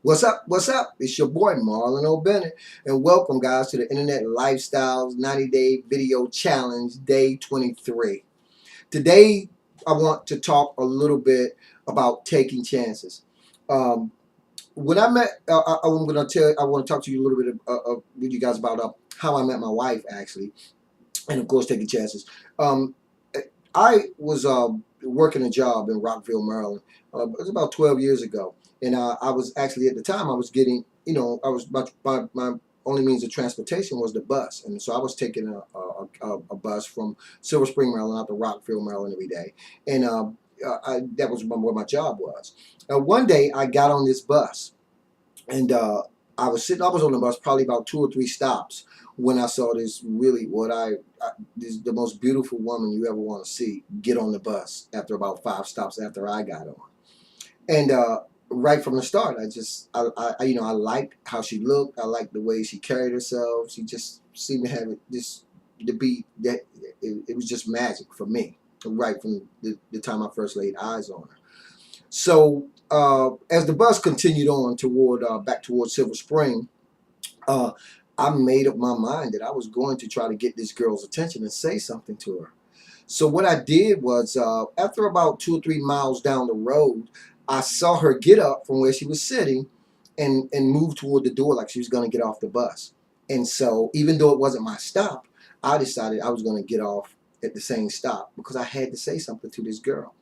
What's up? What's up? It's your boy Marlon O.Bennett, and welcome, guys, to the Internet Lifestyles 90-Day Video Challenge, Day 23. Today, I want to talk a little bit about taking chances. Um, when I met, I'm going to tell. I want to talk to you a little bit with you guys about how I met my wife, actually, and of course, taking chances. Um, I was working a job in Rockville, Maryland. It was about 12 years ago, and I was actually at the time I was getting, I was my only means of transportation was the bus, and so I was taking a bus from Silver Spring, Maryland, out to Rockville, Maryland every day, and that was where my job was. One day I got on this bus, and I was sitting. I was on the bus probably about 2 or 3 stops when I saw this really this the most beautiful woman you ever want to see get on the bus after about 5 stops after I got on. And right from the start, I liked how she looked. I liked the way she carried herself. She just seemed to have this the beat that it was just magic for me right from the time I first laid eyes on her. So as the bus continued on toward back towards Silver Spring, uh, I made up my mind that I was going to try to get this girl's attention and say something to her. So what I did was, after about 2 or 3 miles down the road, I saw her get up from where she was sitting and move toward the door like she was going to get off the bus. And so, even though it wasn't my stop, I decided I was going to get off at the same stop because I had to say something to this girl.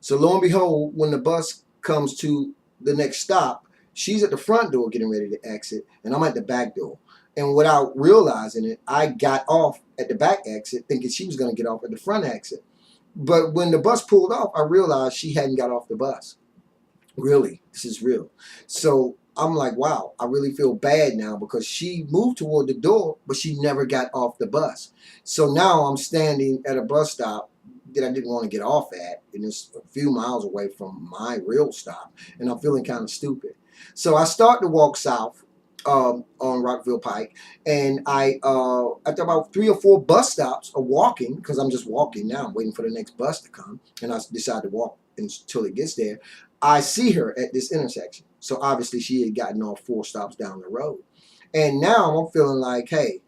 So lo and behold, when the bus comes to the next stop, she's at the front door getting ready to exit, and I'm at the back door. And without realizing it, I got off at the back exit thinking she was going to get off at the front exit. But when the bus pulled off, I realized she hadn't got off the bus. Really, this is real. So I'm like, wow, I really feel bad now because she moved toward the door, but she never got off the bus. So now I'm standing at a bus stop that I didn't want to get off at, and it's a few miles away from my real stop, and I'm feeling kind of stupid. So I start to walk south on Rockville Pike, and after about 3 or 4 bus stops of walking, because I'm just walking now, I'm waiting for the next bus to come, and I decide to walk until it gets there. I see her at this intersection. So obviously she had gotten off 4 stops down the road. And now I'm feeling like, hey,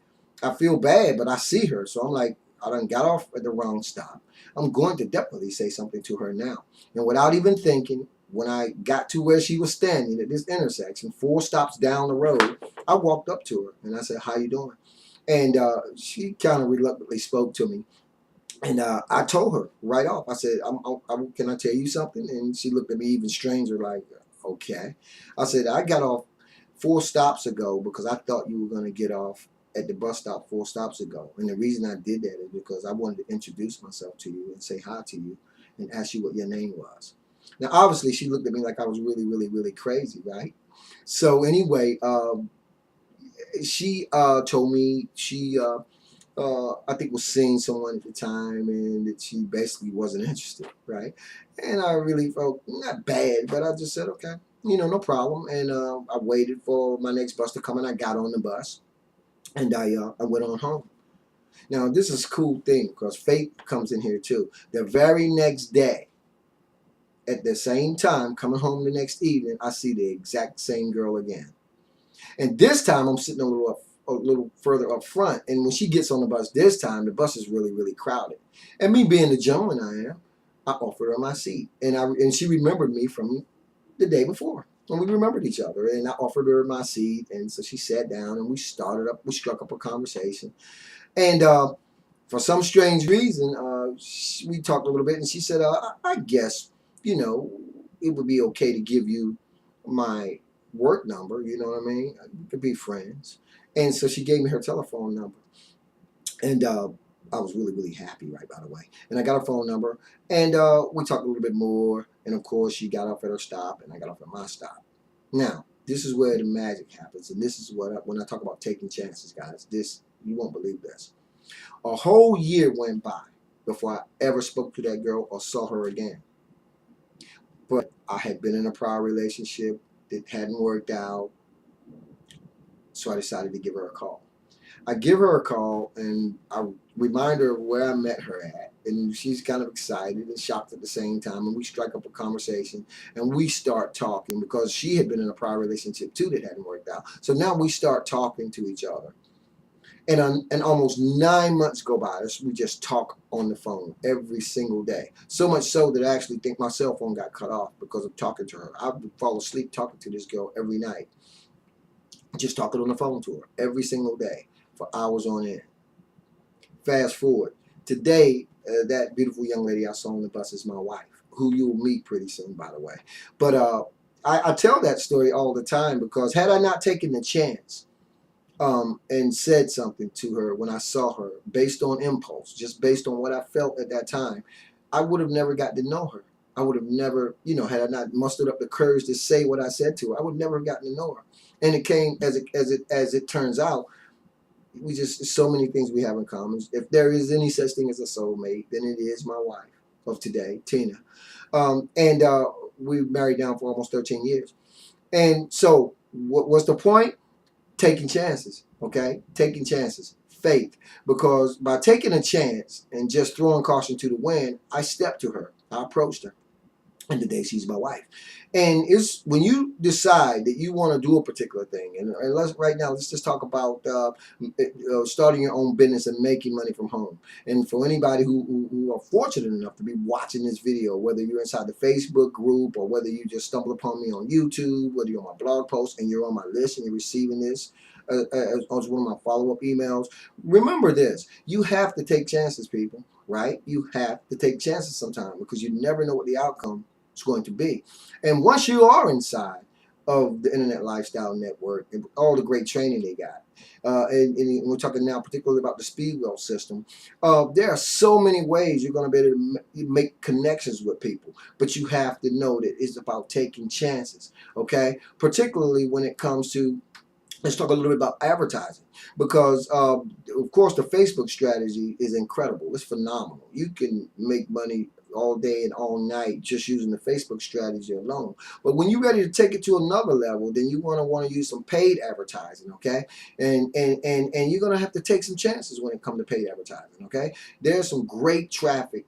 I feel bad, but I see her. So I'm like, I done got off at the wrong stop. I'm going to definitely say something to her now. And without even thinking, when I got to where she was standing at this intersection, 4 stops down the road, I walked up to her and I said, how you doing? And she kind of reluctantly spoke to me. And I told her right off. I said, "Can I tell you something?" And she looked at me even stranger, like, "Okay." I said, "I got off 4 stops ago because I thought you were going to get off at the bus stop 4 stops ago. And the reason I did that is because I wanted to introduce myself to you and say hi to you and ask you what your name was." Now, obviously, she looked at me like I was really, really, really crazy, right? So anyway, she told me I think was seeing someone at the time and that she basically wasn't interested, right? And I really felt not bad, but I just said, okay, no problem. And I waited for my next bus to come and I got on the bus and I went on home. Now, this is a cool thing because fate comes in here too. The very next day, at the same time, coming home the next evening, I see the exact same girl again. And this time I'm sitting a little further up front. And when she gets on the bus this time, the bus is really, really crowded. And me being the gentleman I am, I offered her my seat. And she remembered me from the day before. And we remembered each other. And I offered her my seat. And so she sat down and we struck up a conversation. And for some strange reason, we talked a little bit. And she said, I guess, you know, it would be okay to give you my work number, you know what I mean? We could be friends. And so she gave me her telephone number. And I was really, really happy, right, by the way. And I got her phone number. And we talked a little bit more. And of course, she got off at her stop, and I got off at my stop. Now, this is where the magic happens. And this is when I talk about taking chances, guys, you won't believe this. A whole year went by before I ever spoke to that girl or saw her again. But I had been in a prior relationship that hadn't worked out, so I decided to give her a call. I give her a call and I remind her of where I met her at. And she's kind of excited and shocked at the same time. And we strike up a conversation and we start talking because she had been in a prior relationship too that hadn't worked out. So now we start talking to each other. And almost 9 months go by. We just talk on the phone every single day. So much so that I actually think my cell phone got cut off because of talking to her. I would fall asleep talking to this girl every night, just talking on the phone to her every single day for hours on end. Fast forward. Today, that beautiful young lady I saw on the bus is my wife, who you'll meet pretty soon, by the way. But I tell that story all the time because had I not taken the chance and said something to her when I saw her based on impulse, just based on what I felt at that time, I would have never got to know her. I would have never, had I not mustered up the courage to say what I said to her, I would never have gotten to know her. And it came as it turns out, we just so many things we have in common. If there is any such thing as a soulmate, then it is my wife of today, Tina. And we married down for almost 13 years. And so, what's the point? Taking chances, okay? Taking chances, faith. Because by taking a chance and just throwing caution to the wind, I stepped to her. I approached her. And today she's my wife. And it's when you decide that you want to do a particular thing, and let's just talk about starting your own business and making money from home. And for anybody who are fortunate enough to be watching this video, whether you're inside the Facebook group or whether you just stumble upon me on YouTube, whether you're on my blog post and you're on my list and you're receiving this as one of my follow-up emails, remember this: you have to take chances, people. Right? You have to take chances sometimes because you never know what the outcome is going to be. And once you are inside of the Internet Lifestyle Network and all the great training they got, and we're talking now particularly about the Speedwell system, there are so many ways you're going to be able to make connections with people. But you have to know that it's about taking chances, okay? Particularly when it comes to, let's talk a little bit about advertising because, of course, the Facebook strategy is incredible. It's phenomenal. You can make money all day and all night just using the Facebook strategy alone. But when you're ready to take it to another level, then you want to use some paid advertising, okay? And you're going to have to take some chances when it comes to paid advertising, okay? There's some great traffic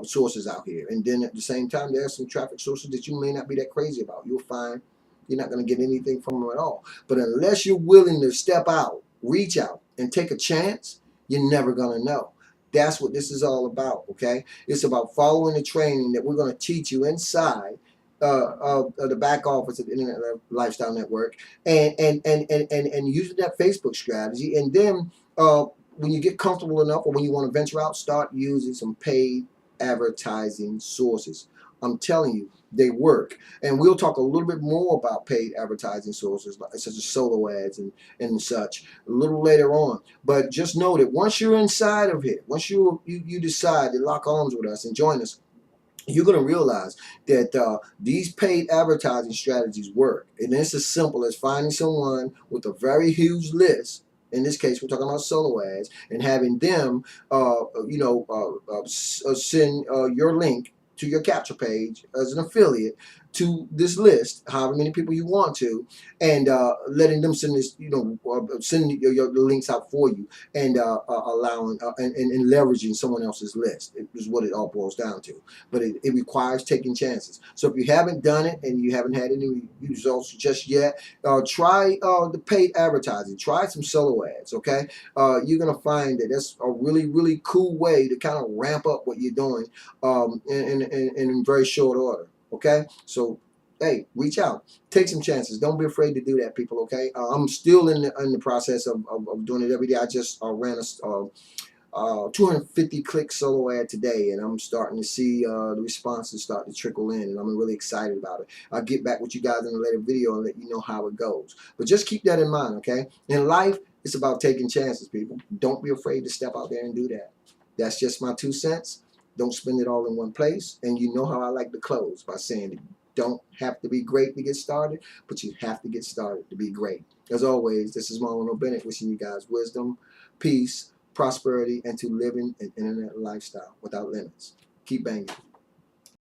sources out here. And then at the same time, there are some traffic sources that you may not be that crazy about. You'll find you're not going to get anything from them at all. But unless you're willing to step out, reach out, and take a chance, you're never going to know. That's what this is all about, okay? It's about following the training that we're going to teach you inside of the back office of the Internet Lifestyle Network and using that Facebook strategy. And then when you get comfortable enough or when you want to venture out, start using some paid advertising sources. I'm telling you, they work. And we'll talk a little bit more about paid advertising sources such as solo ads and such a little later on. But just know that once you're inside of it, once you decide to lock arms with us and join us, you're going to realize that these paid advertising strategies work. And it's as simple as finding someone with a very huge list. In this case, we're talking about solo ads, and having them, send your link to your capture page as an affiliate to this list, however many people you want to, and letting them send this, sending the links out for you, and allowing and leveraging someone else's list. It is what it all boils down to. But it requires taking chances. So if you haven't done it and you haven't had any results just yet, try the paid advertising. Try some solo ads, okay? You're going to find that that's a really, really cool way to kind of ramp up what you're doing in very short order, okay? So, hey, reach out. Take some chances. Don't be afraid to do that, people, okay? I'm still in the process of doing it every day. I just ran a 250 click solo ad today, and I'm starting to see the responses start to trickle in, and I'm really excited about it. I'll get back with you guys in a later video and let you know how it goes. But just keep that in mind, okay? In life, it's about taking chances, people. Don't be afraid to step out there and do that. That's just my 2 cents. Don't spend it all in one place. And you know how I like to close by saying that you don't have to be great to get started, but you have to get started to be great. As always, this is Marlon O.Bennett wishing you guys wisdom, peace, prosperity, and to living an internet lifestyle without limits. Keep banging.